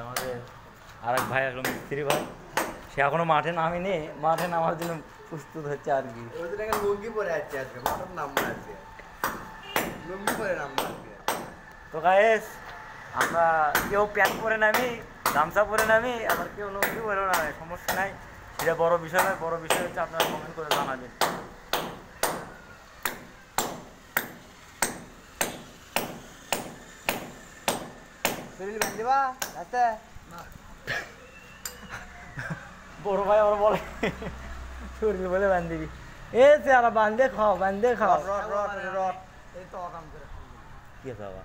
আমাদের আরেক ভাই এখন মিস্ত্রি ভাই, সে এখনো মাঠে নামেনি, মাঠে নামার জন্য প্রস্তুত হচ্ছে আর কি। লুঙ্গি পরে আছে আজকে, মাঠের নাম আছে, লুঙ্গি পরে নাম আছে। তো গাইস আমরা কেউ প্যান্ট পরে নামি, গামছা পরে নামি, আবার কেউ লুঙ্গি পরেও নামে, সমস্যা নাই, সেটা বড় বিষয় নয়। বড় বিষয় হচ্ছে আপনারা কমেন্ট করে জানাবেন। বড় ভাই আবার বলে শরীর বলে বান্ধিবি, এ চেয়ারা বান্ধে খাও, বান্ধে খাও। এই তো অকাম করে কি খাওয়া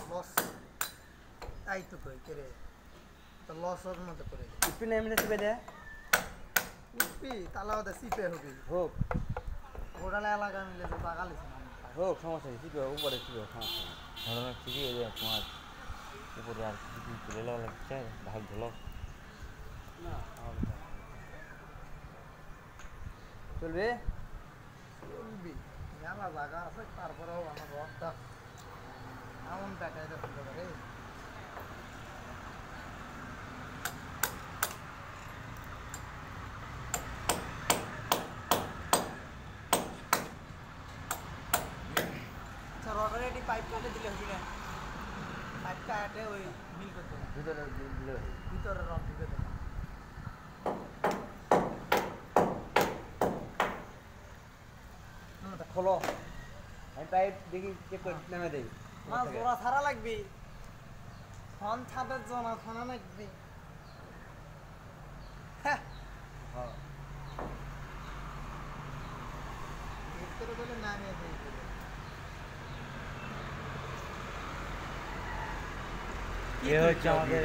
লস, তাই তো কই করে তো লস ওর মতো করে একটু নেমে নেবে দে উঠবি তাহলে ওদের সিপে হবি হোক, ওটালে এলাকা মিলে তো বাগালিস না হোক সমস্যা নেই, শিখবে উপরে শিখবে, সমস্যা নেই। ধরনের ঠিকই হয়ে যায় তোমার উপরে আর কিছু তুলে নেওয়া লাগছে ভাগ ঢোলক না চলবে। চলবি মেলা জায়গা আছে, তারপরেও আমার রথটা এমন টাকায় দেখতে পারে। আচ্ছা রডের এটি পাইপ কাটে দিলে হবে না, পাইপ কাটে ওই মিল করতে হবে, ভিতরে দিলে ভিতরে রড ঢুকে দেবে। খোলো, আমি পাইপ দেখি চেক করে নামে দেই। মাছ জোড়া ছাড়া লাগবে, ফোন ছাদের জনা ছানা লাগবে। হ্যাঁ ভিতরে বলে নামিয়ে দেই। এ হচ্ছে আমাদের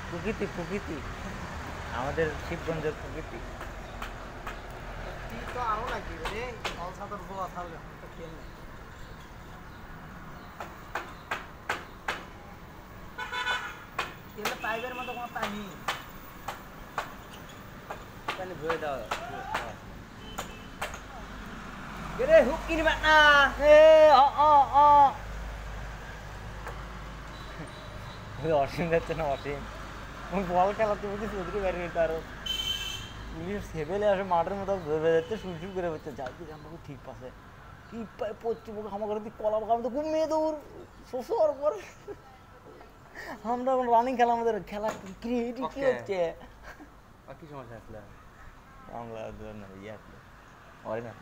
প্রকৃতি, প্রকৃতি আমাদের শিবগঞ্জের প্রকৃতি। তো আরো লাগবে রে, ফল ছাদের জোড়া ছাড়বে তো খেল নেই। পাইপের মতো কোনো পানি পানি ভরে দাও। রে হুক কিনবা না, এ অ অ অ অসীম যাচ্ছে না, অসীম বল খেলাতে বলছি চৌধুরী বাইরে নিতে আরো পুলিশ সেবেলে আসে মাঠের মতো ভেবে যাচ্ছে, সুর করে হচ্ছে যাই কি জানবো ঠিক পাশে কি পশ্চিম মুখে হামা করে তুই কলা বাগাম তো খুব মেয়ে দৌড় শ্বশুর পর আমরা রানিং খেলা, আমাদের খেলা ক্রিয়েটিভ কি হচ্ছে কি সমস্যা আসলে আমরা ইয়ে আসলে না